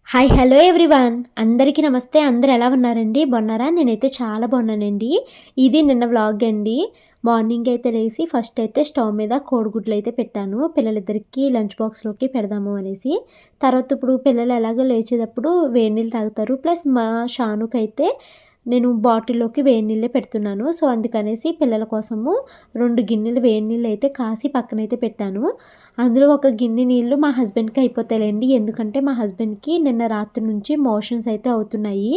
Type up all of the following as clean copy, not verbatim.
Hi hello everyone అందరికీ నమస్తే. అందరు ఎలా ఉన్నారండి? బాగున్నారా? నేనైతే చాలా బాగున్నానండి. ఇది నిన్న వ్లాగ్ అండి. మార్నింగ్ అయితే లేచి ఫస్ట్ అయితే స్టవ్ మీద కోడిగుడ్లు అయితే పెట్టాను. పిల్లలిద్దరికీ లంచ్ బాక్స్లోకి పెడదాము అనేసి. తర్వాత ఇప్పుడు పిల్లలు ఎలాగో లేచేటప్పుడు వేడి నీళ్ళు తాగుతారు. ప్లస్ మా షానుకైతే నేను బాటిల్లోకి వేడి నీళ్ళే పెడుతున్నాను. సో అందుకనేసి పిల్లల కోసము 2 గిన్నెలు వేడి నీళ్ళు అయితే కాసి పక్కనైతే పెట్టాను. అందులో ఒక గిన్నె నీళ్ళు మా హస్బెండ్కి అయిపోతాయిలేండి. ఎందుకంటే మా హస్బెండ్కి నిన్న రాత్రి నుంచి మోషన్స్ అయితే అవుతున్నాయి.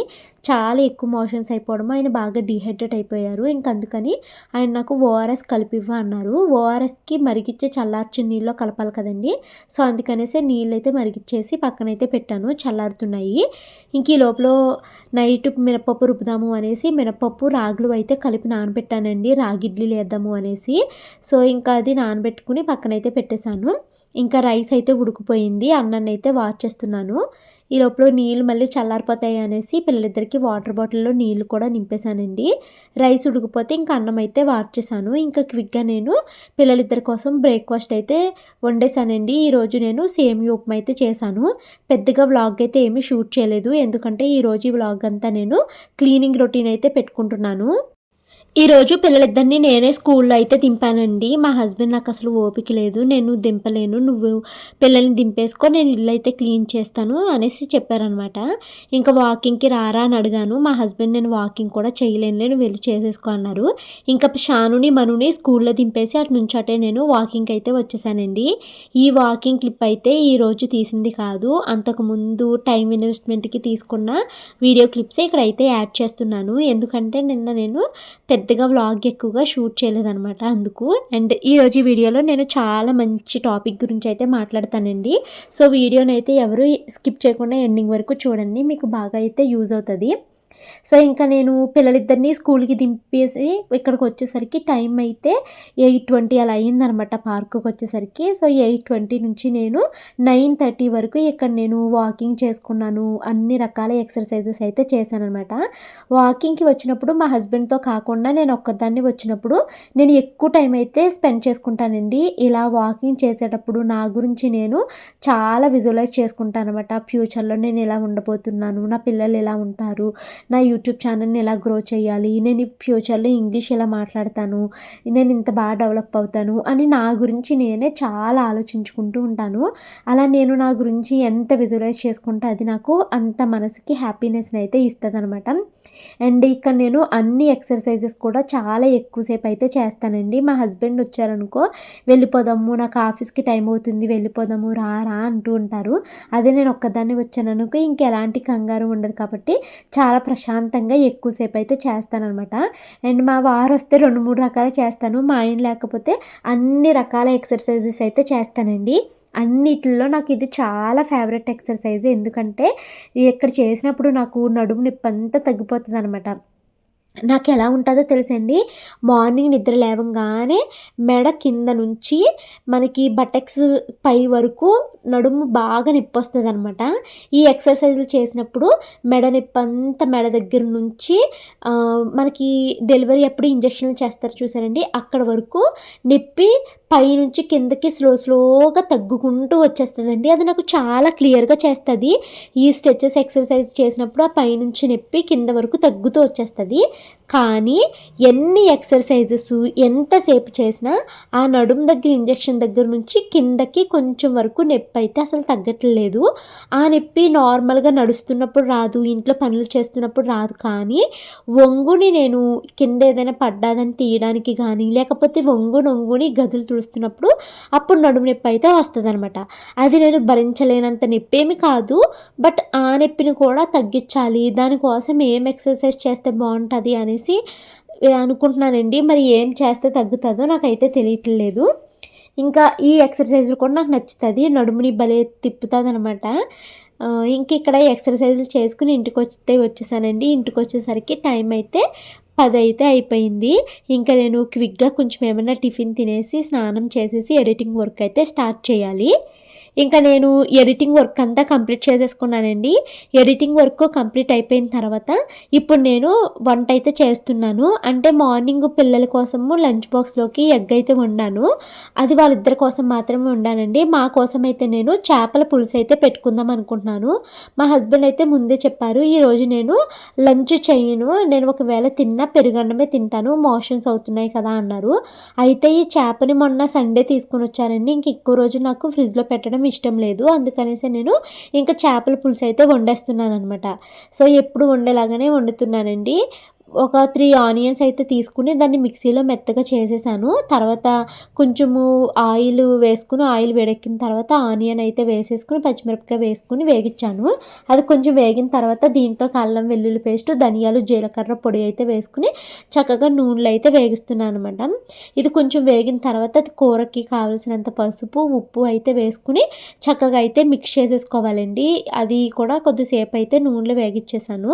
చాలా ఎక్కువ మోషన్స్ అయిపోవడం, ఆయన బాగా డీహైడ్రేట్ అయిపోయారు. ఇంక అందుకని ఆయన నాకు ఓఆర్ఎస్ కలిపివ్వ అన్నారు. ఓఆర్ఎస్కి మరిగిచ్చే చల్లార్చిన నీళ్ళలో కలపాలి కదండి. సో అందుకనేసి నీళ్ళైతే మరిగిచ్చేసి పక్కనైతే పెట్టాను, చల్లారుతున్నాయి. ఇంక ఈ లోపల నైట్ మినపప్పు రుబ్బుదాము అనేసి మినపప్పు రాగులు అయితే కలిపి నానబెట్టానండి, రాగి ఇడ్లీలు వేద్దాము అనేసి. సో ఇంకా అది నానబెట్టుకుని పక్కనైతే పెట్టేశాను. ఇంకా రైస్ అయితే ఉడికిపోయింది, అన్నాన్ని అయితే వాష్ చేస్తున్నాను. ఈ లోపల నీళ్ళు మళ్ళీ చల్లారిపోతాయి అనేసి పిల్లలిద్దరికి వాటర్ బాటిల్లో నీళ్ళు కూడా నింపేశానండి. రైస్ ఉడికిపోతే ఇంకా అన్నం అయితే వార్చేసాను. ఇంకా క్విక్గా నేను పిల్లలిద్దరి కోసం బ్రేక్ఫాస్ట్ అయితే వండేసానండి. ఈరోజు నేను సేమియా ఉప్మా అయితే చేశాను. పెద్దగా వ్లాగ్ అయితే ఏమీ షూట్ చేయలేదు, ఎందుకంటే ఈరోజు ఈ వ్లాగ్ అంతా నేను క్లీనింగ్ రొటీన్ అయితే పెట్టుకుంటున్నాను. ఈరోజు పిల్లలిద్దరిని నేనే స్కూల్లో అయితే దింపానండి. మా హస్బెండ్ నాకు అసలు ఓపిక లేదు, నేను దింపలేను, నువ్వు పిల్లల్ని దింపేసుకో, నేను ఇల్లు అయితే క్లీన్ చేస్తాను అనేసి చెప్పారనమాట. ఇంకా వాకింగ్కి రారా అని అడిగాను. మా హస్బెండ్ నేను వాకింగ్ కూడా చేయలేనులే, నువ్వు వెళ్ళి చేసేసుకో అన్నారు. ఇంకా షానుని మనుని స్కూల్లో దింపేసి అటు నుంచి అటే నేను వాకింగ్కి అయితే వచ్చేసానండి. ఈ వాకింగ్ క్లిప్ అయితే ఈరోజు తీసింది కాదు, అంతకుముందు టైం ఇన్వెస్ట్మెంట్కి తీసుకున్న వీడియో క్లిప్సే ఇక్కడైతే యాడ్ చేస్తున్నాను. ఎందుకంటే నిన్న నేను పెద్దగా వ్లాగ్ ఎక్కువగా షూట్ చేయలేదనమాట అందుకు. అండ్ ఈరోజు ఈ వీడియోలో నేను చాలా మంచి టాపిక్ గురించి అయితే మాట్లాడతానండి. సో వీడియోని అయితే ఎవరు స్కిప్ చేయకుండా ఎండింగ్ వరకు చూడండి, మీకు బాగా అయితే యూజ్ అవుతుంది. సో ఇంకా నేను పిల్లలిద్దరిని స్కూల్కి దింపేసి ఇక్కడికి వచ్చేసరికి టైం అయితే 8:20 అలా అయ్యిందనమాట పార్కుకి వచ్చేసరికి. సో 8:20 నుంచి నేను 9:30 వరకు ఇక్కడ నేను వాకింగ్ చేసుకున్నాను, అన్ని రకాల ఎక్సర్సైజెస్ అయితే చేశానఅనమాట. వాకింగ్కి వచ్చినప్పుడు మా హస్బెండ్తో కాకుండా నేను ఒక్కదాన్ని వచ్చినప్పుడు నేను ఎక్కువ టైం అయితే స్పెండ్ చేసుకుంటానండి. ఇలా వాకింగ్ చేసేటప్పుడు నా గురించి నేను చాలా విజువలైజ్ చేసుకుంటాను అనమాట. ఫ్యూచర్లో నేను ఇలా ఉండబోతున్నాను, నా పిల్లలు ఎలా ఉంటారు, నా యూట్యూబ్ ఛానల్ని ఎలా గ్రో చేయాలి, నేను ఫ్యూచర్లో ఇంగ్లీష్ ఎలా మాట్లాడతాను, నేను ఇంత బాగా డెవలప్ అవుతాను అని నా గురించి నేనే చాలా ఆలోచించుకుంటూ ఉంటాను. అలా నేను నా గురించి ఎంత విజువలైజ్ చేసుకుంటే అది నాకు అంత మనసుకి హ్యాపీనెస్ని అయితే ఇస్తుంది అనమాట. అండ్ ఇక్కడ నేను అన్ని ఎక్సర్సైజెస్ కూడా చాలా ఎక్కువసేపు అయితే చేస్తానండి. మా హస్బెండ్ వచ్చారనుకో, వెళ్ళిపోదాము నాకు ఆఫీస్కి టైం అవుతుంది వెళ్ళిపోదాము రా రా అంటూ ఉంటారు. అదే నేను ఒక్కదాన్ని వచ్చాననుకో ఇంకెలాంటి కంగారు ఉండదు కాబట్టి చాలా ప్రశాంతంగా ఎక్కువసేపు అయితే చేస్తానన్నమాట. అండ్ మా వారు వస్తే 2-3 రకాలు చేస్తాను, మా ఆయన లేకపోతే అన్ని రకాల ఎక్సర్సైజెస్ అయితే చేస్తానండి. అన్నిటిలో నాకు ఇది చాలా ఫేవరెట్ ఎక్సర్సైజ్, ఎందుకంటే ఇక్కడ చేసినప్పుడు నాకు నడుము నొప్పి అంతా తగ్గిపోతుంది అనమాట. నాకు ఎలా ఉంటుందో తెలుసండి, మార్నింగ్ నిద్ర లేవగానే మెడ కింద నుంచి మనకి బటెక్స్ పై వరకు నడుము బాగా నొప్పి వస్తుంది అనమాట. ఈ ఎక్సర్సైజులు చేసినప్పుడు మెడ నొప్పి అంతా మెడ దగ్గర నుంచి మనకి డెలివరీ అప్పుడు ఇంజక్షన్లు చేస్తారు చూసారండి, అక్కడ వరకు నొప్పి పైనుంచి కిందకి స్లోగా తగ్గుకుంటూ వచ్చేస్తుందండి. అది నాకు చాలా క్లియర్గా చేస్తుంది. ఈ స్ట్రెచెస్ ఎక్సర్సైజ్ చేసినప్పుడు ఆ పైనుంచి నొప్పి కింద వరకు తగ్గుతూ వచ్చేస్తుంది. కానీ ఎన్ని ఎక్సర్సైజెస్ ఎంతసేపు చేసినా ఆ నడుము దగ్గర ఇంజెక్షన్ దగ్గర నుంచి కిందకి కొంచెం వరకు నొప్పి అయితే అసలు తగ్గట్లేదు. ఆ నొప్పి నార్మల్గా నడుస్తున్నప్పుడు రాదు, ఇంట్లో పనులు చేస్తున్నప్పుడు రాదు. కానీ వంగుని నేను కింద ఏదైనా పడ్డాదని తీయడానికి కానీ, లేకపోతే వంగుని గదులు తుడుస్తున్నప్పుడు అప్పుడు నడుము నొప్పి అయితే వస్తుంది అనమాట. అది నేను భరించలేనంత నొప్పి ఏమి కాదు, బట్ ఆ నొప్పిని కూడా తగ్గించాలి, దానికోసం ఏం ఎక్సర్సైజ్ చేస్తే బాగుంటుంది అనేసి అనుకుంటున్నానండి. మరి ఏం చేస్తే తగ్గుతుందో నాకైతే తెలియట్లేదు. ఇంకా ఈ ఎక్సర్సైజ్ కూడా నాకు నచ్చుతుంది, నడుముని భలే తిప్పుతుంది అనమాట. ఇంక ఇక్కడ ఎక్సర్సైజులు చేసుకుని ఇంటికి వచ్చేసానండి. ఇంటికి వచ్చేసరికి టైం అయితే 10 అయితే అయిపోయింది. ఇంకా నేను క్విక్గా కొంచెం ఏమైనా టిఫిన్ తినేసి స్నానం చేసేసి ఎడిటింగ్ వర్క్ అయితే స్టార్ట్ చేయాలి. ఇంకా నేను ఎడిటింగ్ వర్క్ అంతా కంప్లీట్ చేసేసుకున్నానండి. ఎడిటింగ్ వర్క్ కంప్లీట్ అయిపోయిన తర్వాత ఇప్పుడు నేను వంట అయితే చేస్తున్నాను. అంటే మార్నింగ్ పిల్లల కోసము లంచ్ బాక్స్లోకి ఎగ్ అయితే వండాను. అది వాళ్ళిద్దరి కోసం మాత్రమే వండానండి. మా కోసం అయితే నేను చేపల పులుసు అయితే పెట్టుకుందాం అనుకుంటున్నాను. మా హస్బెండ్ అయితే ముందే చెప్పారు, ఈరోజు నేను లంచ్ చేయను, నేను ఒకవేళ తిన్నా పెరుగన్నమే తింటాను, మోషన్స్ అవుతున్నాయి కదా అన్నారు. అయితే ఈ చేపని మొన్న సండే తీసుకొని వచ్చారండి. ఇంక ఎక్కువ రోజు నాకు ఫ్రిడ్జ్లో పెట్టడం ఇష్టం లేదు. అందుకనేసి నేను ఇంకా చేపల పులుసు అయితే వండేస్తున్నాను అనమాట. సో ఎప్పుడు వండేలాగానే వండుతున్నానండి. ఒక 3 ఆనియన్స్ అయితే తీసుకుని దాన్ని మిక్సీలో మెత్తగా చేసేసాను. తర్వాత కొంచెము ఆయిల్ వేసుకుని, ఆయిల్ వేడెక్కిన తర్వాత ఆనియన్ అయితే వేసేసుకుని పచ్చిమిరపకాయ వేసుకుని వేగించాను. అది కొంచెం వేగిన తర్వాత దీంట్లో అల్లం వెల్లుల్లి పేస్ట్, ధనియాలు జీలకర్ర పొడి అయితే వేసుకుని చక్కగా నూనెలో అయితే వేగిస్తున్నాను అనమాట. ఇది కొంచెం వేగిన తర్వాత అది కూరకి కావాల్సినంత పసుపు, ఉప్పు అయితే వేసుకుని చక్కగా అయితే మిక్స్ చేసేసుకోవాలండి. అది కూడా కొద్దిసేపు అయితే నూనెలో వేగిచ్చేసాను.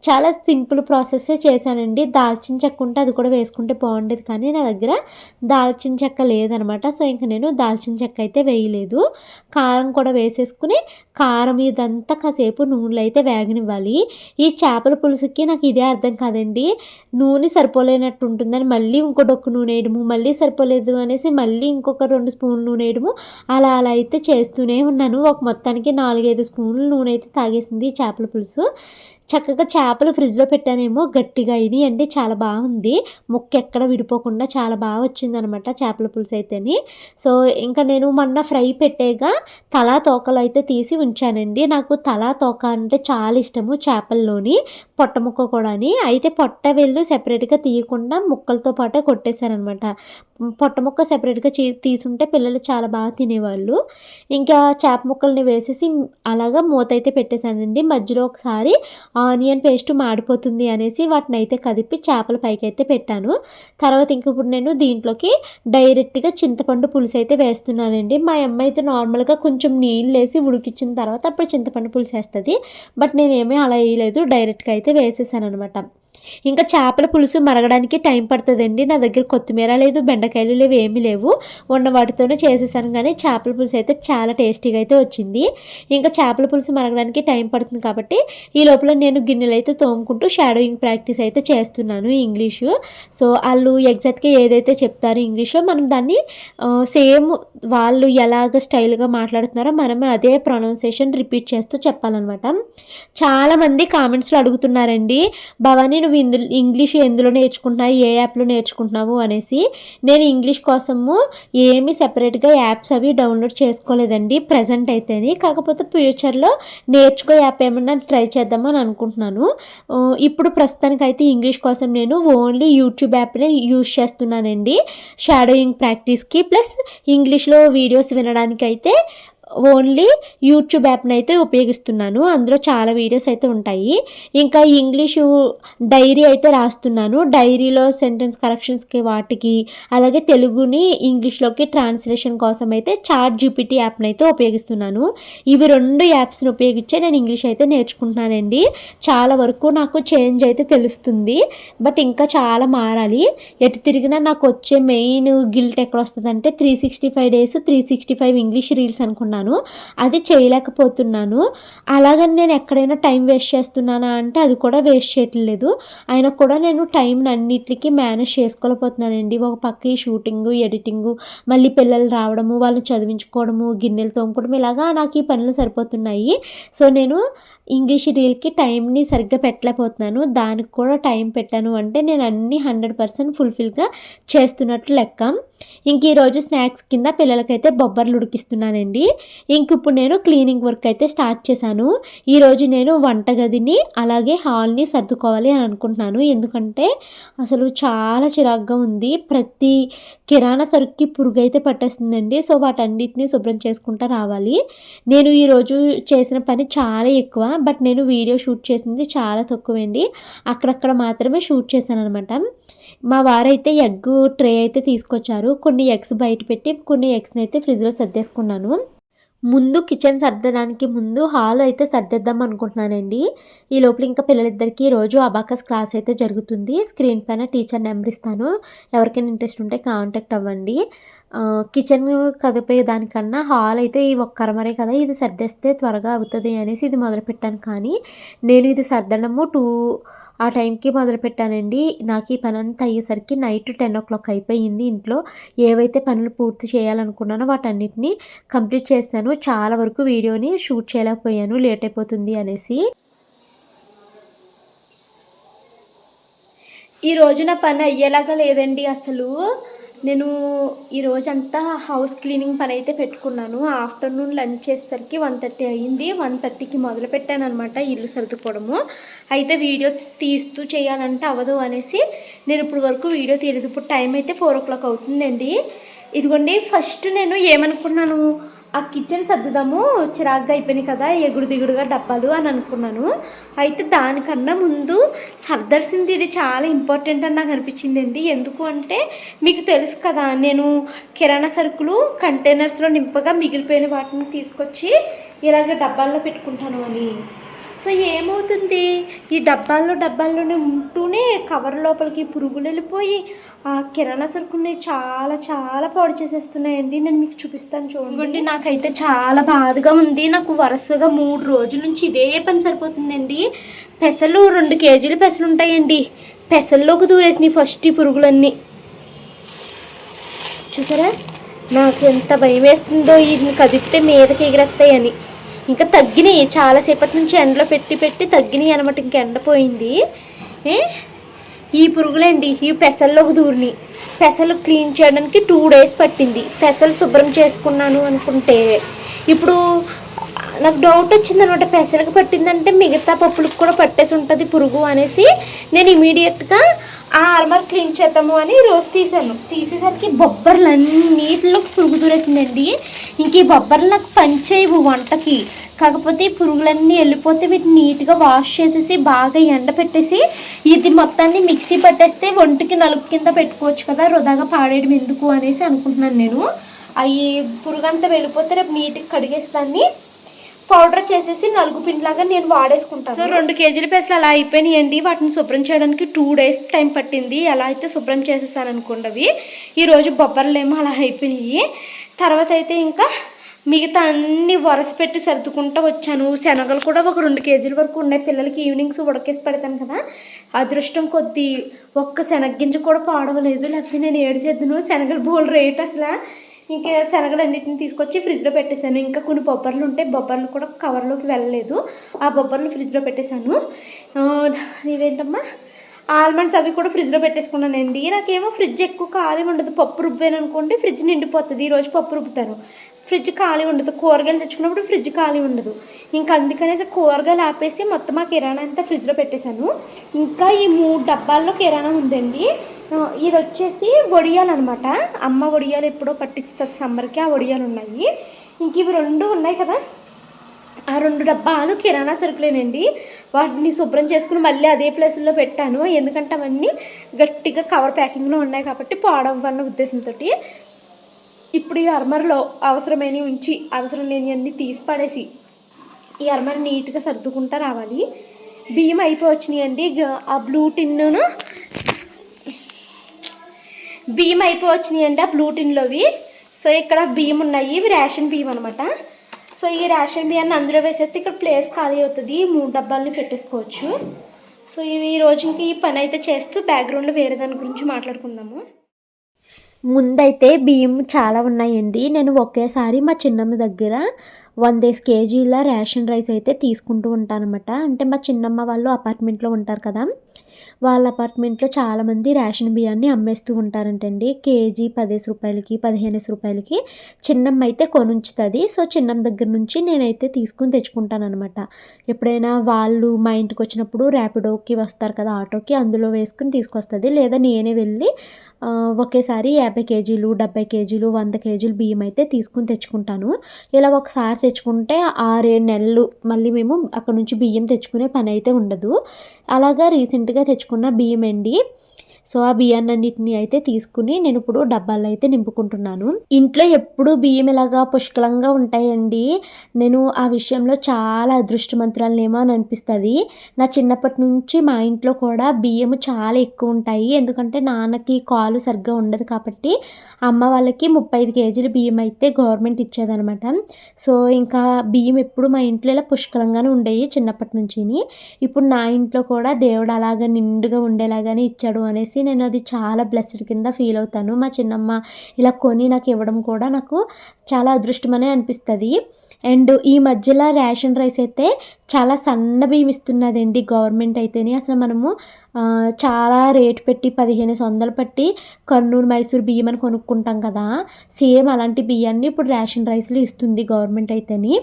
చాలా సింపుల్ ప్రాసెస్సే చేశానండి. దాల్చిన చెక్క ఉంటే అది కూడా వేసుకుంటే బాగుండేది, కానీ నా దగ్గర దాల్చిన చెక్క లేదనమాట. సో ఇంక నేను దాల్చిన చెక్క అయితే వేయలేదు. కారం కూడా వేసేసుకుని కారం ఇదంతా కాసేపు నూనెలో అయితే వేగనివ్వాలి. ఈ చేపల పులుసుకి నాకు ఇదే అర్థం కాదండి, నూనె సరిపోలేనట్టు ఉంటుందని మళ్ళీ ఇంకో డొక్కు నూనె వేయడము, మళ్ళీ సరిపోలేదు అనేసి మళ్ళీ ఇంకొక 2 స్పూన్లు నూనె వేయడము, అలా అయితే చేస్తూనే ఉన్నాను. ఒక మొత్తానికి 4-5 స్పూన్లు నూనె అయితే తాగేసింది ఈ చేపల పులుసు. చక్కగా చేపలు ఫ్రిడ్జ్లో పెట్టానేమో గట్టిగా అయినాయండి, చాలా బాగుంది. ముక్క ఎక్కడ విడిపోకుండా చాలా బాగా వచ్చిందనమాట చేపల పులుసు అయితేని. సో ఇంకా నేను మొన్న ఫ్రై పెట్టేగా తలా తోకలు అయితే తీసి ఉంచానండి. నాకు తలా తోక అంటే చాలా ఇష్టము, చేపల్లోని పొట్ట ముక్క కూడాని. అయితే పొట్ట వెళ్ళు సెపరేట్గా తీయకుండా ముక్కలతో పాటే కొట్టేశారనమాట. పొట్ట ముక్క సెపరేట్గా తీసుంటే పిల్లలు చాలా బాగా తినేవాళ్ళు. ఇంకా చేప ముక్కల్ని వేసేసి అలాగా మూత అయితే పెట్టేశానండి. మధ్యలో ఒకసారి ఆనియన్ పేస్ట్ మాడిపోతుంది అనేసి వాటిని అయితే కదిపి చేపల పైకి అయితే పెట్టాను. తర్వాత ఇంక ఇప్పుడు నేను దీంట్లోకి డైరెక్ట్గా చింతపండు పులుసు అయితే వేస్తున్నానండి. మా అమ్మ అయితే నార్మల్గా కొంచెం నీళ్ళు వేసి ఉడికించిన తర్వాత అప్పుడు చింతపండు పులుసు వేస్తుంది. బట్ నేనేమీ అలా వేయలేదు, డైరెక్ట్గా అయితే వేసేసాను అనమాట. ఇంకా చేపల పులుసు మరగడానికి టైం పడుతుందండి. నా దగ్గర కొత్తిమీర లేదు, బెండకాయలు లేవు, ఏమీ లేవు. ఉన్న వాటితోనే చేసేసాను, కానీ చేపల పులుసు అయితే చాలా టేస్టీగా అయితే వచ్చింది. ఇంకా చేపల పులుసు మరగడానికి టైం పడుతుంది కాబట్టి ఈ లోపల నేను గిన్నెలు అయితే తోముకుంటూ షాడోయింగ్ ప్రాక్టీస్ అయితే చేస్తున్నాను ఇంగ్లీషు. సో వాళ్ళు ఎగ్జాక్ట్గా ఏదైతే చెప్తారో ఇంగ్లీష్లో మనం దాన్ని సేమ్ వాళ్ళు ఎలాగ స్టైల్గా మాట్లాడుతున్నారో మనమే అదే ప్రొనౌన్సియేషన్ రిపీట్ చేస్తూ చెప్పాలన్నమాట. చాలామంది కామెంట్స్లో అడుగుతున్నారండి, భవానీ నువ్వు ఇంగ్లీష్ ఎందులో నేర్చుకుంటున్నావు, ఏ యాప్లో నేర్చుకుంటున్నావు అనేసి. నేను ఇంగ్లీష్ కోసము ఏమీ సెపరేట్గా యాప్స్ అవి డౌన్లోడ్ చేసుకోలేదండి ప్రజెంట్ అయితేనే. కాకపోతే ఫ్యూచర్లో నేర్చుకో యాప్ ఏమన్నా ట్రై చేద్దామని అనుకుంటున్నాను. ఇప్పుడు ప్రస్తుతానికైతే ఇంగ్లీష్ కోసం నేను ఓన్లీ యూట్యూబ్ యాప్నే యూజ్ చేస్తున్నానండి షాడోయింగ్ ప్రాక్టీస్కి. ప్లస్ ఇంగ్లీష్లో వీడియోస్ వినడానికి అయితే ఓన్లీ యూట్యూబ్ యాప్ని అయితే ఉపయోగిస్తున్నాను. అందులో చాలా వీడియోస్ అయితే ఉంటాయి. ఇంకా ఇంగ్లీషు డైరీ అయితే రాస్తున్నాను. డైరీలో సెంటెన్స్ కరెక్షన్స్కి వాటికి, అలాగే తెలుగుని ఇంగ్లీష్లోకి ట్రాన్స్లేషన్ కోసం అయితే చాట్ జీపీటీ యాప్ని అయితే ఉపయోగిస్తున్నాను. ఇవి 2 యాప్స్ని ఉపయోగించే నేను ఇంగ్లీష్ అయితే నేర్చుకుంటున్నానండి. చాలా వరకు నాకు చేంజ్ అయితే తెలుస్తుంది, బట్ ఇంకా చాలా మారాలి. ఎటు తిరిగినా నాకు వచ్చే మెయిన్ గిల్ట్ ఎక్కడ వస్తుందంటే 365 days 365 ఇంగ్లీష్ రీల్స్ అనుకున్నాను, అది చేయలేకపోతున్నాను. అలాగని నేను ఎక్కడైనా టైం వేస్ట్ చేస్తున్నానా అంటే అది కూడా వేస్ట్ చేయట్లేదు. అయినా కూడా నేను టైంని అన్నిటికీ మేనేజ్ చేసుకోలేకపోతున్నానండి. ఒక పక్క ఈ షూటింగు, ఎడిటింగు, మళ్ళీ పిల్లలు రావడము, వాళ్ళని చదివించుకోవడము, గిన్నెలు తోముకోవడం, ఇలాగా నాకు ఈ పనులు సరిపోతున్నాయి. సో నేను ఇంగ్లీష్ రీల్కి టైంని సరిగ్గా పెట్టలేకపోతున్నాను. దానికి కూడా టైం పెట్టాను అంటే నేను అన్నీ 100% ఫుల్ఫిల్గా చేస్తున్నట్లు లెక్క. ఇంక ఈరోజు స్నాక్స్ కింద పిల్లలకైతే బొబ్బర్లు ఉడికిస్తున్నానండి. ఇంక ఇప్పుడు నేను క్లీనింగ్ వర్క్ అయితే స్టార్ట్ చేశాను. ఈరోజు నేను వంటగదిని అలాగే హాల్ని సర్దుకోవాలి అని అనుకుంటున్నాను. ఎందుకంటే అసలు చాలా చిరాగ్గా ఉంది. ప్రతి కిరాణా సరుకుకి పురుగు అయితే పట్టేస్తుందండి. సో వాటన్నిటిని శుభ్రం చేసుకుంటూ రావాలి. నేను ఈరోజు చేసిన పని చాలా ఎక్కువ, బట్ నేను వీడియో షూట్ చేసింది చాలా తక్కువండి. అక్కడక్కడ మాత్రమే షూట్ చేశాను అనమాట. మా వారైతే ఎగ్ ట్రే అయితే తీసుకొచ్చారు. కొన్ని ఎగ్స్ బయట పెట్టి కొన్ని ఎగ్స్ని అయితే ఫ్రిడ్జ్లో సర్దేసుకున్నాను. ముందు కిచెన్ సర్దడానికి ముందు హాల్ అయితే సర్దేద్దాం అనుకుంటున్నానండి. ఈ లోపల ఇంకా పిల్లలిద్దరికీ రోజు అబాకస్ క్లాస్ అయితే జరుగుతుంది. స్క్రీన్ పైన టీచర్ నెంబర్ ఇస్తాను. ఎవరికైనా ఇంట్రెస్ట్ ఉంటే కాంటాక్ట్ అవ్వండి. కిచెన్ కదిపోయే దానికన్నా హాల్ అయితే ఈ ఒక్క అరమరే కదా, ఇది సర్దేస్తే త్వరగా అవుతుంది అనేసి ఇది మొదలుపెట్టాను. కానీ నేను ఇది సర్దడము ఆ టైంకి మొదలుపెట్టానండి. నాకు ఈ పనంతా అయ్యేసరికి నైట్ 10 అయిపోయింది. ఇంట్లో ఏవైతే పనులు పూర్తి చేయాలనుకున్నానో వాటన్నిటిని కంప్లీట్ చేశాను. చాలా వరకు వీడియోని షూట్ చేయలేకపోయాను లేట్ అయిపోతుంది అనేసి. ఈరోజు నా పని అయ్యేలాగా లేదండి అసలు. నేను ఈరోజంతా హౌస్ క్లీనింగ్ పని అయితే పెట్టుకున్నాను. ఆఫ్టర్నూన్ లంచ్ చేసేసరికి 1:30 అయ్యింది. 1:30కి మొదలు పెట్టాను అనమాట ఇల్లు సర్దుకోవడము. అయితే వీడియో తీస్తూ చేయాలంటే అవ్వదు అనేసి నేను ఇప్పుడు వరకు వీడియో తీయలేదు. ఇప్పుడు టైం అయితే 4 అవుతుందండి. ఇదిగోండి, ఫస్ట్ నేను ఏమనుకున్నాను, ఆ కిచెన్ సర్దుదాము, చిరాగ్గా అయిపోయినాయి కదా ఎగుడు దిగుడుగా డబ్బాలు అని అనుకున్నాను. అయితే దానికన్నా ముందు సర్దాల్సింది ఇది చాలా ఇంపార్టెంట్ అని నాకు అనిపించిందండి. ఎందుకు అంటే మీకు తెలుసు కదా, నేను కిరాణా సరుకులు కంటైనర్స్లో నింపగా మిగిలిపోయిన వాటిని తీసుకొచ్చి ఇలాగ డబ్బాల్లో పెట్టుకుంటాను అని. సో ఏమవుతుంది, ఈ డబ్బాల్లోనే ఉంటూనే కవర్ లోపలికి పురుగులు వెళ్ళిపోయి ఆ కిరాణా సరుకుని చాలా చాలా పాడు చేసేస్తున్నాయండి. నేను మీకు చూపిస్తాను చూడండి. నాకైతే చాలా బాధగా ఉంది. నాకు వరుసగా 3 రోజుల నుంచి ఇదే పని సరిపోతుందండి. పెసలు 2 కేజీలు పెసలు ఉంటాయండి, పెసల్లోకి దూరేసినాయి ఫస్ట్ ఈ పురుగులన్నీ. చూసారా, నాకు ఎంత భయం వేస్తుందో ఇది కదిపితే మీదకి ఎగిరేస్తాయని. ఇంకా తగ్గినాయి, చాలాసేపటి నుంచి ఎండలో పెట్టి తగ్గినాయి అనమాట. ఇంక ఎండపోయింది. ఈ పురుగులండి ఈ పెసల్లోకి దూరినాయి. పెసలు క్లీన్ చేయడానికి 2 డేస్ పట్టింది. పెసలు శుభ్రం చేసుకున్నాను అనుకుంటే ఇప్పుడు నాకు డౌట్ వచ్చిందనమాట, పెసలకు పట్టిందంటే మిగతా పప్పులకు కూడా పట్టేసి ఉంటుంది పురుగు అనేసి నేను ఇమీడియట్గా ఆ ఆర్మర్ క్లీన్ చేద్దాము అని రోజు తీసేసరికి బొబ్బర్లు అన్నిటిలోకి పురుగు దూరేసిందండి. ఇంక ఈ బొబ్బర్లు నాకు పనిచేయవు వంటకి. కాకపోతే ఈ పురుగులన్నీ వెళ్ళిపోతే వీటిని నీట్గా వాష్ చేసేసి బాగా ఎండ పెట్టేసి ఇది మొత్తాన్ని మిక్సీ పట్టేస్తే ఒంటికి నలుగు కింద పెట్టుకోవచ్చు కదా, వృధాగా పాడేయడం ఎందుకు అనేసి అనుకుంటున్నాను నేను. అవి పురుగంతా వెళ్ళిపోతే రేపు నీట్గా కడిగేసి దాన్ని పౌడర్ చేసేసి నలుగు పిండిలాగా నేను వాడేసుకుంటాను. సో 2 కేజీల పెసలు అలా అయిపోయినాయండి. వాటిని శుభ్రం చేయడానికి 2 డేస్ టైం పట్టింది. ఎలా అయితే శుభ్రం చేసేసాను అనుకోండి అవి. ఈరోజు బొబ్బర్లేమో అలా అయిపోయినాయి. తర్వాత అయితే ఇంకా మిగతా అన్నీ వరస పెట్టి సర్దుకుంటూ వచ్చాను. శనగలు కూడా ఒక 2 కేజీల వరకు ఉన్నాయి. పిల్లలకి ఈవినింగ్స్ ఉడకేసి పెడతాను కదా, అదృష్టం కొద్దీ ఒక్క శనగగింజ కూడా పాడవలేదు, లేకపోతే నేను ఏడ్చేద్దును. శనగలు బోల్ రేట్ అసలు. ఇంకా శనగలు అన్నింటిని తీసుకొచ్చి ఫ్రిడ్జ్లో పెట్టేశాను. ఇంకా కొన్ని బొబ్బర్లు ఉంటే బొబ్బర్లు కూడా కవర్లోకి వెళ్ళలేదు, ఆ బొబ్బర్లు ఫ్రిడ్జ్లో పెట్టేశాను. ఇవేంటమ్మా, ఆల్మండ్స్ అవి కూడా ఫ్రిడ్జ్లో పెట్టేసుకున్నానండి. నాకేమో ఫ్రిడ్జ్ ఎక్కువ ఖాళీ ఉండదు. పప్పు రుబ్బాను అనుకోండి ఫ్రిడ్జ్ నిండిపోతుంది. ఈరోజు పప్పు రుబ్బుతాను, ఫ్రిడ్జ్ ఖాళీ ఉండదు. కూరగాయలు తెచ్చుకున్నప్పుడు ఫ్రిడ్జ్ ఖాళీ ఉండదు. ఇంకా అందుకనేసి కూరగాయలు ఆపేసి మొత్తం ఆ కిరాణా అంతా ఫ్రిడ్జ్లో పెట్టేశాను. ఇంకా ఈ 3 డబ్బాల్లో కిరాణా ఉందండి. ఇది వచ్చేసి వడియాలు అనమాట. అమ్మ వడియాలు ఎప్పుడో పట్టిస్తుంది సమ్మర్కి, ఆ వడియాలు ఉన్నాయి. ఇంక ఇవి 2 ఉన్నాయి కదా, ఆ 2 డబ్బాలు కిరాణా సరుకులేనండి. వాటిని శుభ్రం చేసుకుని మళ్ళీ అదే ప్లేసుల్లో పెట్టాను. ఎందుకంటే అవన్నీ గట్టిగా కవర్ ప్యాకింగ్లో ఉన్నాయి కాబట్టి పాడవన్న ఉద్దేశంతో. ఇప్పుడు ఈ అర్మర్లో అవసరమైనవి ఉంచి అవసరం లేని అన్నీ తీసి పడేసి ఈ అర్మర్ నీట్గా సర్దుకుంటూ రావాలి. బియ్యం అయిపోవచ్చినాయండి. ఆ బ్లూ టిన్నును బియ్యం అయిపోవచ్చినాయండి ఆ బ్లూ టిన్లోవి. సో ఇక్కడ బియ్యం ఉన్నాయి, ఇవి రేషన్ బియ్యం అనమాట. సో ఈ రేషన్ బియ్యాన్ని అందులో వేసేస్తే ఇక్కడ ప్లేస్ ఖాళీ అవుతుంది, 3 డబ్బాలని పెట్టేసుకోవచ్చు. సో ఇవి ఈ రోజు ఇంక ఈ పని అయితే చేస్తూ బ్యాక్గ్రౌండ్లో వేరే దాని గురించి మాట్లాడుకుందాము. ముందైతే బియ్యం చాలా ఉన్నాయండి. నేను ఒకేసారి మా చిన్నమ్మ దగ్గర 100 కేజీల రేషన్ రైస్ అయితే తీసుకుంటూ ఉంటానన్నమాట. అంటే మా చిన్నమ్మ వాళ్ళు అపార్ట్మెంట్లో ఉంటారు కదా, వాళ్ళ అపార్ట్మెంట్లో చాలామంది రేషన్ బియ్యాన్ని అమ్మేస్తూ ఉంటారంటండి. కేజీ 10 రూపాయలకి 15 రూపాయలకి చిన్నమ్మ అయితే కొనుంచుతుంది. సో చిన్నమ్మ దగ్గర నుంచి నేనైతే తీసుకుని తెచ్చుకుంటానమాట. ఎప్పుడైనా వాళ్ళు మా ఇంటికి వచ్చినప్పుడు ర్యాపిడోకి వస్తారు కదా ఆటోకి, అందులో వేసుకుని తీసుకొస్తుంది. లేదా నేనే వెళ్ళి ఒకేసారి 50 కేజీలు 70 కేజీలు 100 కేజీలు బియ్యం అయితే తీసుకుని తెచ్చుకుంటాను. ఇలా ఒకసారి తెచ్చుకుంటే 6-7 నెలలు మళ్ళీ మేము అక్కడ నుంచి బియ్యం తెచ్చుకునే పని అయితే ఉండదు. అలాగా రీసెంట్గా తెచ్చుకున్న బియ్యం అండి. సో ఆ బియ్యాన్నిటిని అయితే తీసుకుని నేను ఇప్పుడు డబ్బాల్లో అయితే నింపుకుంటున్నాను. ఇంట్లో ఎప్పుడు బియ్యం ఇలాగా పుష్కలంగా ఉంటాయండి. నేను ఆ విషయంలో చాలా అదృష్టవంతురాలినేమో అని అనిపిస్తుంది. నా చిన్నప్పటి నుంచి మా ఇంట్లో కూడా బియ్యము చాలా ఎక్కువ ఉంటాయి. ఎందుకంటే నాన్నకి కాలు సరిగ్గా ఉండదు కాబట్టి అమ్మ వాళ్ళకి 35 కేజీల బియ్యం అయితే గవర్నమెంట్ ఇచ్చేదనమాట. సో ఇంకా బియ్యం ఎప్పుడు మా ఇంట్లో ఇలా పుష్కలంగానే ఉండేవి చిన్నప్పటి నుంచిని. ఇప్పుడు నా ఇంట్లో కూడా దేవుడు అలాగా నిండుగా ఉండేలాగానే ఇచ్చాడు అనేసి నేను అది చాలా బ్లెస్డ్ కింద ఫీల్ అవుతాను. మా చిన్నమ్మ ఇలా కొని నాకు ఇవ్వడం కూడా నాకు చాలా అదృష్టమనే అనిపిస్తుంది. అండ్ ఈ మధ్యలో రేషన్ రైస్ అయితే చాలా సన్న బియ్యం ఇస్తున్నదండి గవర్నమెంట్ అయితేనే. అసలు మనము చాలా రేటు పెట్టి 1500 పెట్టి కర్నూలు మైసూర్ బియ్యం అని కొనుక్కుంటాం కదా, సేమ్ అలాంటి బియ్యాన్ని ఇప్పుడు రేషన్ రైస్లో ఇస్తుంది గవర్నమెంట్ అయితేని.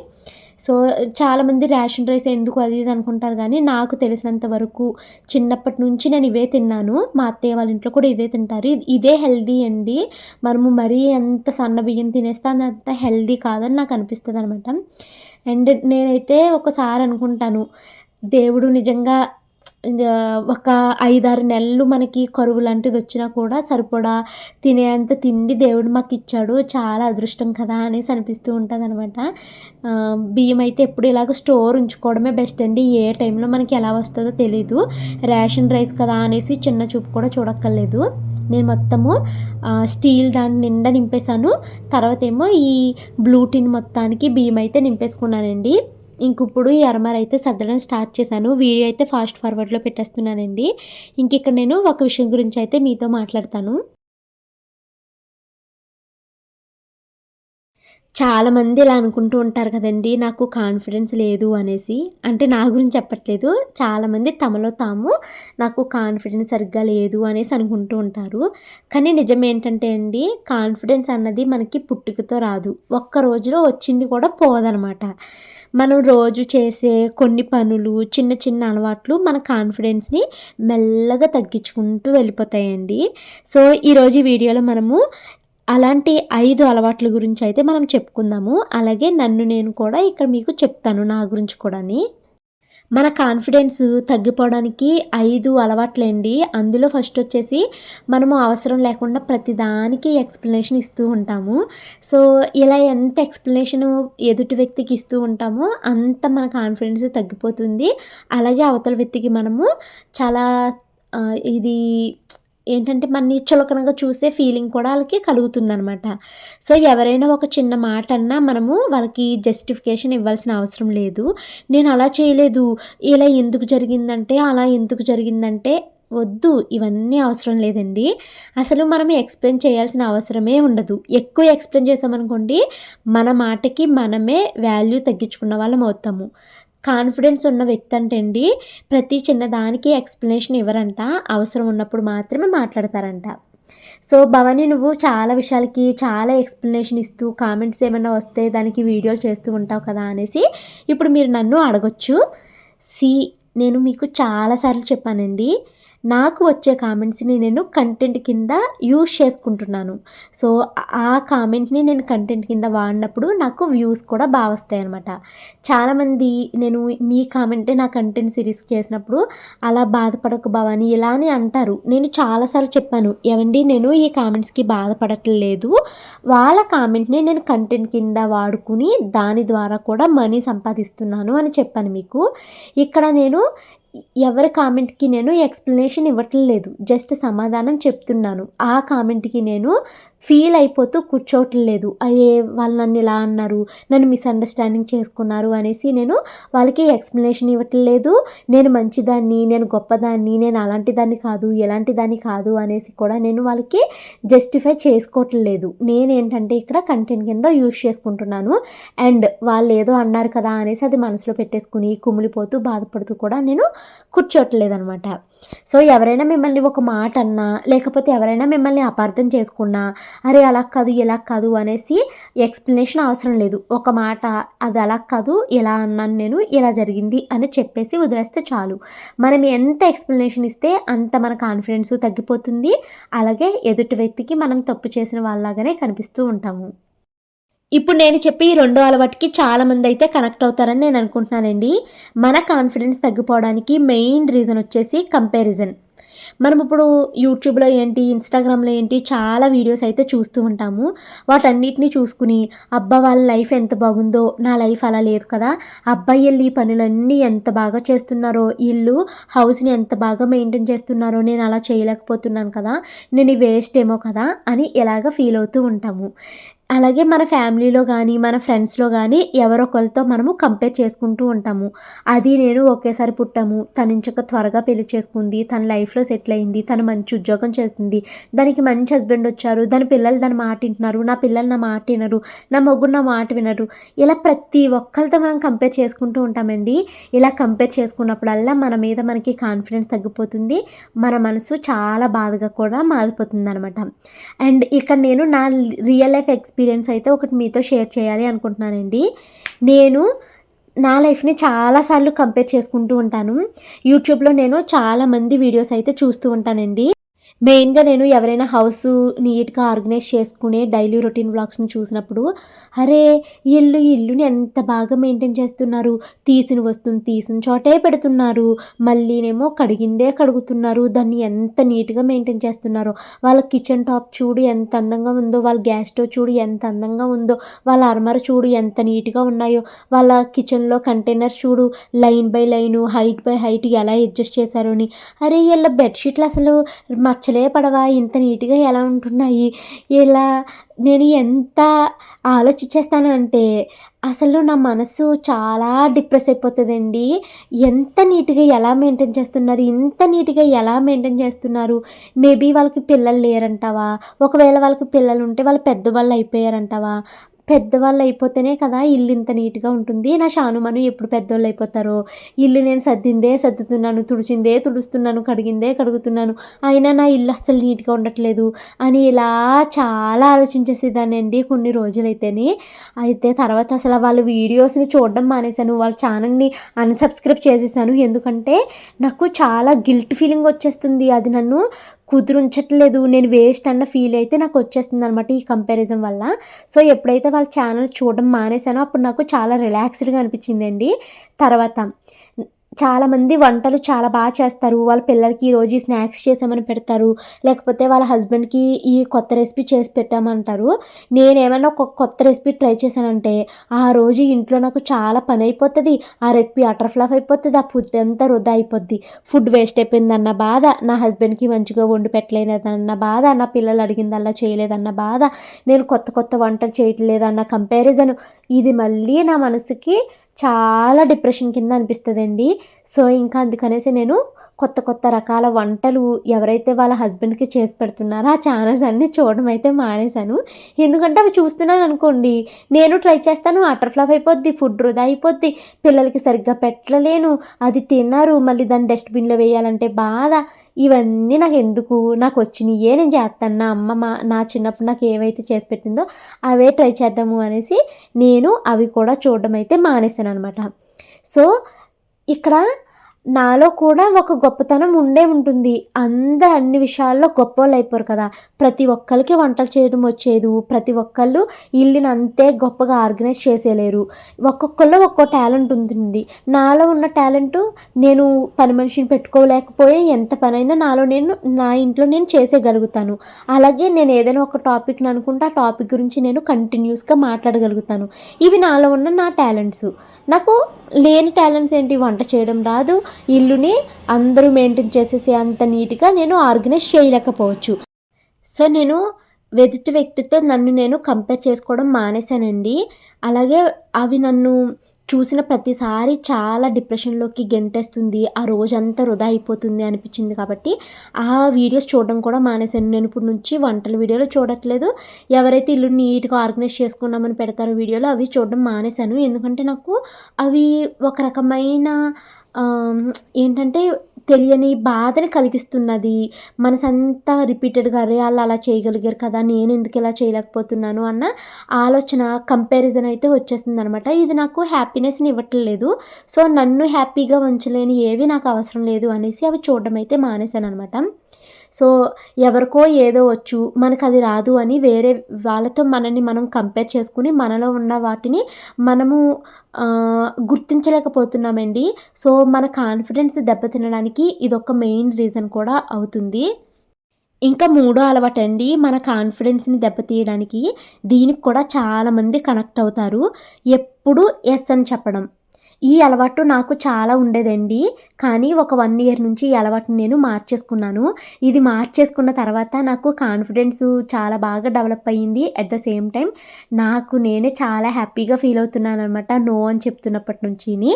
సో చాలామంది రేషన్ రైస్ ఎందుకు అది ఇది అనుకుంటారు, కానీ నాకు తెలిసినంత వరకు చిన్నప్పటి నుంచి నేను ఇవే తిన్నాను. మా అత్తయ్య వాళ్ళ ఇంట్లో కూడా ఇదే తింటారు. ఇదే హెల్దీ అండి. మనము మరీ ఎంత సన్న బియ్యం తినేస్తే అంత హెల్దీ కాదని నాకు అనిపిస్తుంది అనమాట. అండ్ నేనైతే ఒకసారి అనుకుంటాను, దేవుడు నిజంగా ఒక 5-6 నెలలు మనకి కరువు లాంటిది వచ్చినా కూడా సరిపడా తినేంత తిండి దేవుడు మాకు ఇచ్చాడు, చాలా అదృష్టం కదా అనేసి అనిపిస్తూ ఉంటుంది అనమాట. బియ్యం అయితే ఎప్పుడు ఇలాగ స్టోర్ ఉంచుకోవడమే బెస్ట్ అండి. ఏ టైంలో మనకి ఎలా వస్తుందో తెలీదు. రేషన్ రైస్ కదా అనేసి చిన్న చూపు కూడా చూడక్కర్లేదు. నేను మొత్తము స్టీల్ దాని నిండా నింపేశాను. తర్వాత ఏమో ఈ బ్లూ టిన్ మొత్తానికి బియ్యం అయితే నింపేసుకున్నానండి. ఇప్పుడు ఈ అరమర అయితే సర్దడం స్టార్ట్ చేశాను. వీడియో అయితే ఫాస్ట్ ఫార్వర్డ్లో పెట్టేస్తున్నానండి. ఇక్కడ నేను ఒక విషయం గురించి అయితే మీతో మాట్లాడతాను. చాలామంది ఇలా అనుకుంటూ ఉంటారు కదండి, నాకు కాన్ఫిడెన్స్ లేదు అనేసి. అంటే నా గురించి చెప్పట్లేదు, చాలామంది తమలో తాము నాకు కాన్ఫిడెన్స్ సరిగ్గా లేదు అనేసి అనుకుంటూ ఉంటారు. కానీ నిజం ఏంటంటే అండి, కాన్ఫిడెన్స్ అన్నది మనకి పుట్టుకతో రాదు, ఒక్క రోజులో వచ్చింది కూడా పోదనమాట. మనం రోజు చేసే కొన్ని పనులు, చిన్న చిన్న అలవాట్లు మన కాన్ఫిడెన్స్ని మెల్లగా తగ్గించుకుంటూ వెళ్ళిపోతాయండి. సో ఈరోజు ఈ వీడియోలో మనము అలాంటి 5 అలవాట్ల గురించి అయితే మనం చెప్పుకుందాము. అలాగే నన్ను నేను కూడా ఇక్కడ మీకు చెప్తాను నా గురించి కూడాని. మన కాన్ఫిడెన్స్ తగ్గిపోవడానికి 5 అలవాట్లండి. అందులో ఫస్ట్ వచ్చేసి మనము అవసరం లేకుండా ప్రతిదానికి ఎక్స్ప్లెనేషన్ ఇస్తూ ఉంటాము. సో ఇలా ఎంత ఎక్స్ప్లెనేషన్ ఎదుటి వ్యక్తికి ఇస్తూ ఉంటామో అంత మన కాన్ఫిడెన్స్ తగ్గిపోతుంది. అలాగే అవతల వ్యక్తికి మనము చాలా ఇది ఏంటంటే మనని చులకనగా చూసే ఫీలింగ్ కూడా వాళ్ళకి కలుగుతుందనమాట. సో ఎవరైనా ఒక చిన్న మాట అన్నా మనము వాళ్ళకి జస్టిఫికేషన్ ఇవ్వాల్సిన అవసరం లేదు. నేను అలా చేయలేదు, ఇలా ఎందుకు జరిగిందంటే, అలా ఎందుకు జరిగిందంటే వద్దు, ఇవన్నీ అవసరం లేదండి. అసలు మనం ఎక్స్ప్లెయిన్ చేయాల్సిన అవసరమే ఉండదు. ఎక్కువ ఎక్స్ప్లెయిన్ చేసామనుకోండి, మన మాటకి మనమే వాల్యూ తగ్గించుకున్న వాళ్ళం అవుతాము. కాన్ఫిడెన్స్ ఉన్న వ్యక్తి అంటే అండి ప్రతి చిన్నదానికి ఎక్స్ప్లెనేషన్ ఇవ్వరంట, అవసరం ఉన్నప్పుడు మాత్రమే మాట్లాడతారంట. సో భవాని, నువ్వు చాలా విషయాలకి చాలా ఎక్స్ప్లెనేషన్ ఇస్తూ కామెంట్స్ ఏమైనా వస్తే దానికి వీడియోలు చేస్తూ ఉంటావు కదా అనేసి ఇప్పుడు మీరు నన్ను అడగొచ్చు. నేను మీకు చాలాసార్లు చెప్పానండి, నాకు వచ్చే కామెంట్స్ని నేను కంటెంట్ కింద యూజ్ చేసుకుంటున్నాను. సో ఆ కామెంట్ని నేను కంటెంట్ కింద వాడినప్పుడు నాకు వ్యూస్ కూడా బాగా వస్తాయి అనమాట. చాలామంది నేను మీ కామెంటే నా కంటెంట్ సిరీస్ చేసినప్పుడు అలా బాధపడకు భవాని ఇలానే అంటారు. నేను చాలాసార్లు చెప్పాను, ఏవండి నేను ఈ కామెంట్స్కి బాధపడట్లేదు, వాళ్ళ కామెంట్ని నేను కంటెంట్ కింద వాడుకుని దాని ద్వారా కూడా మనీ సంపాదిస్తున్నాను అని చెప్పాను మీకు. ఇక్కడ నేను ఎవరి కామెంట్కి నేను ఎక్స్ప్లెనేషన్ ఇవ్వట్లేదు, జస్ట్ సమాధానం చెప్తున్నాను. ఆ కామెంట్కి నేను ఫీల్ అయిపోతూ కూర్చోవట్లేదు, అయ్యే వాళ్ళు నన్ను ఇలా అన్నారు, నన్ను మిస్అండర్స్టాండింగ్ చేసుకున్నారు అనేసి నేను వాళ్ళకి ఎక్స్ప్లెనేషన్ ఇవ్వట్లేదు. నేను మంచిదాన్ని, నేను గొప్పదాన్ని, నేను అలాంటి దాన్ని కాదు, ఎలాంటి దాన్ని కాదు అనేసి కూడా నేను వాళ్ళకి జస్టిఫై చేసుకోవట్లేదు. నేనేంటంటే ఇక్కడ కంటెంట్ కింద యూజ్ చేసుకుంటున్నాను. అండ్ వాళ్ళు ఏదో అన్నారు కదా అనేసి అది మనసులో పెట్టేసుకుని కుమిలిపోతూ బాధపడుతూ కూడా నేను కూర్చోట్లేదనమాట. సో ఎవరైనా మిమ్మల్ని ఒక మాట అన్నా, లేకపోతే ఎవరైనా మిమ్మల్ని అపార్థం చేసుకున్నా, అరే అలా కాదు ఇలా కాదు అనేసి ఎక్స్ప్లెనేషన్ అవసరం లేదు. ఒక మాట, అది అలా కాదు ఇలా అన్నాను నేను, ఇలా జరిగింది అని చెప్పేసి వదిలేస్తే చాలు. మనం ఎంత ఎక్స్ప్లెనేషన్ ఇస్తే అంత మన కాన్ఫిడెన్స్ తగ్గిపోతుంది. అలాగే ఎదుటి వ్యక్తికి మనం తప్పు చేసిన వాళ్ళలాగానే కనిపిస్తూ ఉంటాము. ఇప్పుడు నేను చెప్పి ఈ 2 అలవాటుకి చాలామంది అయితే కనెక్ట్ అవుతారని నేను అనుకుంటున్నానండి. మన కాన్ఫిడెన్స్ తగ్గిపోవడానికి మెయిన్ రీజన్ వచ్చేసి కంపారిజన్. మనం ఇప్పుడు యూట్యూబ్లో ఏంటి, ఇన్స్టాగ్రామ్లో ఏంటి చాలా వీడియోస్ అయితే చూస్తూ ఉంటాము. వాటన్నిటిని చూసుకుని అబ్బా వాళ్ళ లైఫ్ ఎంత బాగుందో, నా లైఫ్ అలా లేదు కదా, అబ్బాయిలు ఈ పనులన్నీ ఎంత బాగా చేస్తున్నారో, వీళ్ళు హౌస్ని ఎంత బాగా మెయింటైన్ చేస్తున్నారో, నేను అలా చేయలేకపోతున్నాను కదా, నేను ఈ వేస్ట్ ఏమో కదా అని ఇలాగ ఫీల్ అవుతూ ఉంటాము. అలాగే మన ఫ్యామిలీలో కానీ మన ఫ్రెండ్స్లో కానీ ఎవరొకరితో మనము కంపేర్ చేసుకుంటూ ఉంటాము. అది నేను ఒకేసారి పుట్టాము, తను ఇంచక త్వరగా పెళ్లి చేసుకుంది, తన లైఫ్లో సెటిల్ అయింది, తను మంచి ఉద్యోగం చేస్తుంది, దానికి మంచి హస్బెండ్ వచ్చారు, దాని పిల్లలు దాని మాట వింటున్నారు, నా పిల్లలు నా మాట వినరు, నా మొగ్గురు నా మాట వినరు, ఇలా ప్రతి ఒక్కరితో మనం కంపేర్ చేసుకుంటూ ఉంటామండి. ఇలా కంపేర్ చేసుకున్నప్పుడల్లా మన మీద మనకి కాన్ఫిడెన్స్ తగ్గిపోతుంది, మన మనసు చాలా బాధగా కూడా మారిపోతుంది అనమాట. అండ్ ఇక్కడ నేను నా రియల్ లైఫ్ ఎక్స్పీరియన్స్ అయితే ఒకటి మీతో షేర్ చేయాలి అనుకుంటున్నానండి. నేను నా లైఫ్ని చాలాసార్లు కంపేర్ చేసుకుంటూ ఉంటాను. యూట్యూబ్లో నేను చాలామంది వీడియోస్ అయితే చూస్తూ ఉంటానండి. మెయిన్గా నేను ఎవరైనా హౌస్ నీట్గా ఆర్గనైజ్ చేసుకునే డైలీ రొటీన్ వ్లాగ్స్ని చూసినప్పుడు, అరే ఇల్లుని ఎంత బాగా మెయింటైన్ చేస్తున్నారు, తీసిన వస్తువుని తీసిన చోటే పెడుతున్నారు, మళ్ళీనేమో కడిగిందే కడుగుతున్నారు, దాన్ని ఎంత నీట్గా మెయింటైన్ చేస్తున్నారో, వాళ్ళ కిచెన్ టాప్ చూడు ఎంత అందంగా ఉందో, వాళ్ళ గ్యాస్ స్టవ్ చూడు ఎంత అందంగా ఉందో, వాళ్ళ అర్మర్ చూడు ఎంత నీట్గా ఉన్నాయో, వాళ్ళ కిచెన్లో కంటైనర్స్ చూడు line by line, height by height ఎలా అడ్జస్ట్ చేశారో అని, అరే వీళ్ళ బెడ్షీట్లు అసలు మచ్చలే పడవా, ఇంత నీట్గా ఎలా ఉంటున్నాయి, ఇలా నేను ఎంత ఆలోచించేస్తానంటే అసలు నా మనసు చాలా డిప్రెస్ అయిపోతుందండి. ఎంత నీట్గా ఎలా మెయింటైన్ చేస్తున్నారు, ఇంత నీట్గా ఎలా మెయింటైన్ చేస్తున్నారు, మేబీ వాళ్ళకి పిల్లలు లేరంటావా, ఒకవేళ వాళ్ళకి పిల్లలు ఉంటే వాళ్ళు పెద్దవాళ్ళు అయిపోయారంటావా, పెద్దవాళ్ళు అయిపోతేనే కదా ఇల్లు ఇంత నీట్గా ఉంటుంది, నా షానుమను ఎప్పుడు పెద్దవాళ్ళు అయిపోతారో, ఇల్లు నేను సర్దిందే సర్దుతున్నాను, తుడిచిందే తుడుస్తున్నాను, కడిగిందే కడుగుతున్నాను, అయినా నా ఇల్లు అస్సలు నీట్గా ఉండట్లేదు అని ఇలా చాలా ఆలోచించేసేదాన్ని అండి కొన్ని రోజులైతేనే. అయితే తర్వాత అసలు వాళ్ళ వీడియోస్ని చూడడం మానేశాను, వాళ్ళ ఛానల్ని అన్సబ్స్క్రైబ్ చేసేసాను. ఎందుకంటే నాకు చాలా గిల్ట్ ఫీలింగ్ వచ్చేస్తుంది, అది నన్ను కుదురుంచట్లేదు, నేను వేస్ట్ అన్న ఫీల్ అయితే నాకు వచ్చేస్తుంది అనమాట ఈ కంపారిజన్ వల్ల. సో ఎప్పుడైతే వాళ్ళ ఛానల్ చూడడం మానేశానో అప్పుడు నాకు చాలా రిలాక్స్డ్గా అనిపించిందండి. తర్వాత చాలామంది వంటలు చాలా బాగా చేస్తారు, వాళ్ళ పిల్లలకి ఈరోజు ఈ స్నాక్స్ చేసామని పెడతారు, లేకపోతే వాళ్ళ హస్బెండ్కి ఈ కొత్త రెసిపీ చేసి పెట్టామంటారు. నేనేమైనా ఒక కొత్త రెసిపీ ట్రై చేశానంటే ఆ రోజు ఇంట్లో నాకు చాలా పని అయిపోతుంది, ఆ రెసిపీ అటర్ ఫ్లాప్ అయిపోతుంది, ఆ ఫుడ్ అంతా వృధా అయిపోద్ది, ఫుడ్ వేస్ట్ అయిపోయిందన్న బాధ, నా హస్బెండ్కి మంచిగా వండి పెట్టలేదన్న బాధ, నా పిల్లలు అడిగిందల్లా చేయలేదన్న బాధ, నేను కొత్త కొత్త వంటలు చేయట్లేదన్న కంపారిజన్, ఇది మళ్ళీ నా మనసుకి చాలా డిప్రెషన్ కింద అనిపిస్తుందండి. సో ఇంకా అందుకనేసి నేను కొత్త కొత్త రకాల వంటలు ఎవరైతే వాళ్ళ హస్బెండ్కి చేసి పెడుతున్నారో ఆ ఛానల్స్ అన్నీ చూడడం అయితే మానేశాను. ఎందుకంటే అవి చూస్తున్నాను అనుకోండి, నేను ట్రై చేస్తాను, అటర్ ఫ్లాప్ అయిపోద్ది, ఫుడ్ వృధా అయిపోద్ది, పిల్లలకి సరిగ్గా పెట్టలేను, అది తిన్నారు, మళ్ళీ దాన్ని డస్ట్బిన్లో వేయాలంటే బాధ, ఇవన్నీ నాకు ఎందుకు, నాకు వచ్చినయే నేను చేస్తాను, నా అమ్మ నా చిన్నప్పుడు నాకు ఏవైతే చేసి పెట్టిందో అవే ట్రై చేద్దాము అనేసి నేను అవి కూడా చూడడం అయితే మానేశాను అనమాట. సో ఇక్కడ నాలో కూడా ఒక గొప్పతనం ఉండే ఉంటుంది, అందరూ అన్ని విషయాల్లో గొప్పోళ్ళు అయిపోరు కదా, ప్రతి ఒక్కరికి వంటలు చేయడం వచ్చేది, ప్రతి ఒక్కళ్ళు ఇల్లుని అంతే గొప్పగా ఆర్గనైజ్ చేసేయలేరు, ఒక్కొక్కళ్ళు ఒక్కో టాలెంట్ ఉంటుంది. నాలో ఉన్న టాలెంటు నేను పని మనిషిని పెట్టుకోలేకపోయే ఎంత పనైనా నాలో నేను నా ఇంట్లో నేను చేసేయగలుగుతాను. అలాగే నేను ఏదైనా ఒక టాపిక్ని అనుకుంటే ఆ టాపిక్ గురించి నేను కంటిన్యూస్గా మాట్లాడగలుగుతాను. ఇవి నాలో ఉన్న నా టాలెంట్స్. నాకు లేని టాలెంట్స్ ఏంటి, వంట చేయడం రాదు, ఇల్లుని అందరూ మెయింటైన్ చేసేసి అంత నీట్గా నేను ఆర్గనైజ్ చేయలేకపోవచ్చు. సో నేను ఎదుటి వ్యక్తితో నన్ను నేను కంపేర్ చేసుకోవడం మానేశానండి. అలాగే అవి నన్ను చూసిన ప్రతిసారి చాలా డిప్రెషన్లోకి గెంటేస్తుంది, ఆ రోజంతా వృధా అయిపోతుంది అనిపించింది కాబట్టి ఆ వీడియోస్ చూడడం కూడా మానేశాను. నేను ఇప్పుడు నుంచి వంటల వీడియోలు చూడట్లేదు, ఎవరైతే ఇల్లు నీట్గా ఆర్గనైజ్ చేసుకున్నామని పెడతారో వీడియోలు అవి చూడడం మానేశాను. ఎందుకంటే నాకు అవి ఒక రకమైన ఏంటంటే తెలియని బాధని కలిగిస్తున్నది. మనసంతా రిపీటెడ్గా అరే వాళ్ళు అలా చేయగలిగారు కదా, నేను ఎందుకు ఇలా చేయలేకపోతున్నాను అన్న ఆలోచన, కంపారిజన్ అయితే వచ్చేస్తుంది అనమాట. ఇది నాకు హ్యాపీనెస్ని ఇవ్వట్లేదు. సో నన్ను హ్యాపీగా ఉంచలేని ఏవి నాకు అవసరం లేదు అనేసి అవి చూడడం అయితే మానేశాను అనమాట. సో ఎవరికో ఏదో వచ్చు మనకు అది రాదు అని వేరే వాళ్ళతో మనల్ని మనం కంపేర్ చేసుకుని మనలో ఉన్న వాటిని మనము గుర్తించలేకపోతున్నామండి. సో మన కాన్ఫిడెన్స్ దెబ్బతినడానికి ఇదొక మెయిన్ రీజన్ కూడా అవుతుంది. ఇంకా మూడో అలవాటండి మన కాన్ఫిడెన్స్‌ని దెబ్బతీయడానికి. దీనికి కూడా చాలామంది కనెక్ట్ అవుతారు. ఎప్పుడు యెస్ అని చెప్పడం. ఈ అలవాటు నాకు చాలా ఉండేదండి. కానీ ఒక 1 ఇయర్ నుంచి ఈ అలవాటుని నేను మార్చేసుకున్నాను. ఇది మార్చేసుకున్న తర్వాత నాకు కాన్ఫిడెన్సు చాలా బాగా డెవలప్ అయ్యింది. అట్ ద సేమ్ టైమ్ నాకు నేనే చాలా హ్యాపీగా ఫీల్ అవుతున్నాననమాట. నో అని చెప్తున్నప్పటి నుంచిని.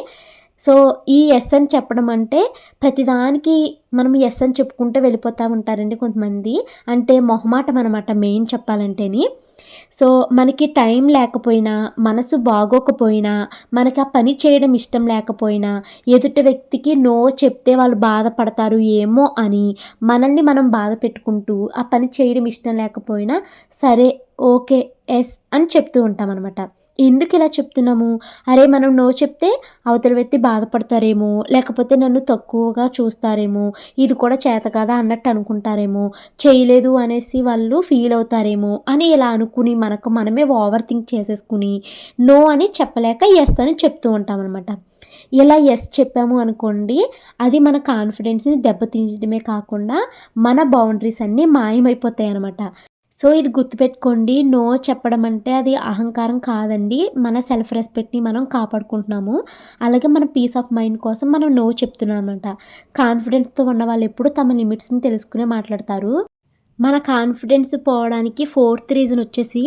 సో ఈ యెస్ అని చెప్పడం అంటే ప్రతిదానికి మనం యెస్ అని చెప్పుకుంటూ వెళ్ళిపోతూ ఉంటారండి కొంతమంది. అంటే మొహమాటం అనమాట మెయిన్ చెప్పాలంటేని. సో మనకి టైం లేకపోయినా, మనసు బాగోకపోయినా, మనకి ఆ పని చేయడం ఇష్టం లేకపోయినా, ఎదుటి వ్యక్తికి నో చెప్తే వాళ్ళు బాధపడతారు ఏమో అని మనల్ని మనం బాధ పెట్టుకుంటూ ఆ పని చేయడం ఇష్టం లేకపోయినా సరే, ఓకే, యెస్ అని చెప్తూ ఉంటామనమాట. ఎందుకు ఇలా చెప్తున్నాము? అరే మనం నో చెప్తే అవతల వ్యక్తి బాధపడతారేమో, లేకపోతే నన్ను తక్కువగా చూస్తారేమో, ఇది కూడా చేత కాదా అన్నట్టు అనుకుంటారేమో, చేయలేదు అనేసి వాళ్ళు ఫీల్ అవుతారేమో అని ఇలా అనుకుని మనకు మనమే ఓవర్ థింక్ చేసేసుకుని నో అని చెప్పలేక యెస్ అని చెప్తూ ఉంటామన్నమాట. ఇలా యెస్ చెప్పాము అనుకోండి, అది మన కాన్ఫిడెన్స్‌ని దెబ్బతీయడమే కాకుండా మన బౌండరీస్ అన్నీ మాయమైపోతాయి అన్నమాట. సో ఇది గుర్తుపెట్టుకోండి, నో చెప్పడం అంటే అది అహంకారం కాదండి. మన సెల్ఫ్ రెస్పెక్ట్‌ని మనం కాపాడుకుంటున్నాము. అలాగే మన పీస్ ఆఫ్ మైండ్ కోసం మనం నో చెప్తున్నాం అనమాట. కాన్ఫిడెన్స్‌తో ఉన్న వాళ్ళు ఎప్పుడు తమ లిమిట్స్‌ని తెలుసుకునే మాట్లాడతారు. మన కాన్ఫిడెన్స్ పోవడానికి ఫోర్త్ రీజన్ వచ్చేసి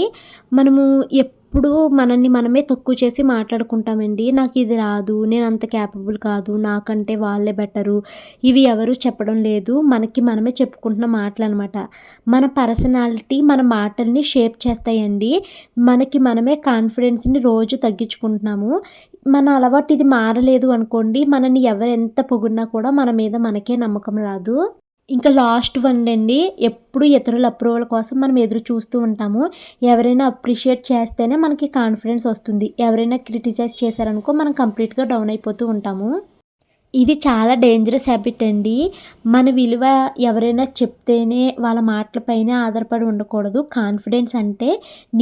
మనము ఎప్పుడూ మనల్ని మనమే తక్కువ చేసి మాట్లాడుకుంటామండి. నాకు ఇది రాదు, నేను అంత క్యాపబుల్ కాదు, నాకంటే వాళ్ళే బెటరు, ఇవి ఎవరు చెప్పడం లేదు, మనకి మనమే చెప్పుకుంటున్న మాటలనమాట. మన పర్సనాలిటీ మన మాటల్ని షేప్ చేస్తాయండి. మనకి మనమే కాన్ఫిడెన్స్‌ని రోజు తగ్గించుకుంటున్నాము. మన అలవాటు ఇది మారలేదు అనుకోండి, మనల్ని ఎవరు ఎంత పొగిడినా కూడా మన మీద మనకే నమ్మకం రాదు. ఇంకా లాస్ట్ వన్ అండి. ఎప్పుడు ఇతరుల అప్రూవల్ కోసం మనం ఎదురు చూస్తూ ఉంటాము. ఎవరైనా అప్రిషియేట్ చేస్తేనే మనకి కాన్ఫిడెన్స్ వస్తుంది. ఎవరైనా క్రిటిసైజ్ చేశారనుకో మనం కంప్లీట్‌గా డౌన్ అయిపోతూ ఉంటాము. ఇది చాలా డేంజరస్ హ్యాబిట్ అండి. మన విలువ ఎవరైనా చెప్తేనే వాళ్ళ మాటలపైనే ఆధారపడి ఉండకూడదు. కాన్ఫిడెన్స్ అంటే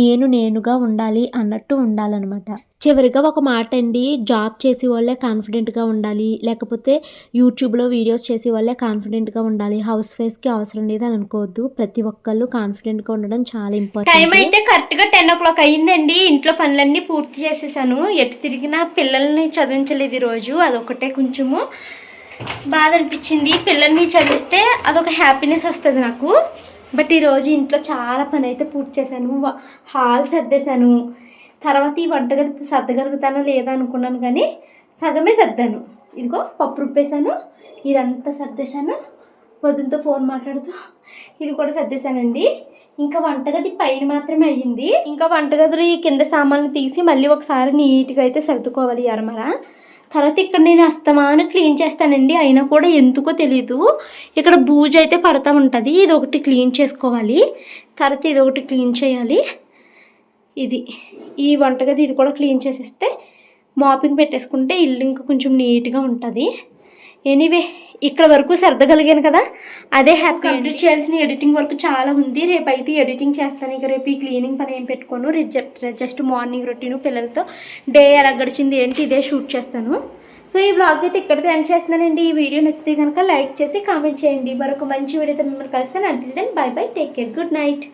నేను నేనుగా ఉండాలి అన్నట్టు ఉండాలనమాట. చివరిగా ఒక మాట అండి, జాబ్ చేసేవాళ్ళే కాన్ఫిడెంట్‌గా ఉండాలి, లేకపోతే యూట్యూబ్‌లో వీడియోస్ చేసేవాళ్ళే కాన్ఫిడెంట్‌గా ఉండాలి, హౌస్ వైఫ్స్‌కి అవసరం లేదని అనుకోవద్దు. ప్రతి ఒక్కళ్ళు కాన్ఫిడెంట్‌గా ఉండడం చాలా ఇంపార్టెంట్. టైం అయితే కరెక్ట్‌గా 10:00 అయిందండి. ఇంట్లో పనులన్నీ పూర్తి చేసేసాను. ఎటు తిరిగినా పిల్లల్ని చదివించలేదు ఈరోజు. అదొకటే కొంచెము బాధ అనిపించింది. పిల్లల్ని చదివిస్తే అదొక హ్యాపీనెస్ వస్తుంది నాకు. బట్ ఈరోజు ఇంట్లో చాలా పని అయితే పూర్తి చేశాను. హాల్ సర్దేశాను. తర్వాత ఈ వంటగది సర్దగలుగుతానో లేదా అనుకున్నాను, కానీ సగమే సర్దాను. ఇదిగో పప్పు రుబ్బేశాను, ఇదంతా సర్దేశాను. వదినతో ఫోన్ మాట్లాడుతూ ఇది కూడా సర్దేశానండి. ఇంకా వంటగది పైన మాత్రమే అయ్యింది. ఇంకా వంటగదిలో ఈ కింద సామాన్లు తీసి మళ్ళీ ఒకసారి నీట్గా అయితే సర్దుకోవాలి అరమర. తర్వాత ఇక్కడ నేను అస్తమాను క్లీన్ చేస్తానండి, అయినా కూడా ఎందుకో తెలీదు ఇక్కడ బూజు అయితే పడతా ఉంటుంది. ఇది ఒకటి క్లీన్ చేసుకోవాలి, తర్వాత ఇది ఒకటి క్లీన్ చేయాలి. ఇది ఈ వంటగది ఇది కూడా క్లీన్ చేసేస్తే మాపింగ్ పెట్టేసుకుంటే ఇల్లు ఇంకా కొంచెం నీట్గా ఉంటుంది. ఎనీవే ఇక్కడ వరకు సర్దగలిగాను కదా, అదే హ్యాపీ. కంప్లీట్ చేయాల్సిన ఎడిటింగ్ వర్క్ చాలా ఉంది. రేపు అయితే ఎడిటింగ్ చేస్తాను. ఇక రేపు ఈ క్లీనింగ్ పని ఏం పెట్టుకోను. జస్ట్ మార్నింగ్ రొటీను, పిల్లలతో డే ఎలా గడిచింది ఏంటి ఇదే షూట్ చేస్తాను. సో ఈ వ్లాగ్ అయితే ఇక్కడితో ఎండ్ చేస్తున్నానండి. ఈ వీడియో నచ్చితే కనుక లైక్ చేసి కామెంట్ చేయండి. మరొక మంచి వీడియోతో మిమ్మల్ని కలుస్తాను. Until then bye bye, take care, good night.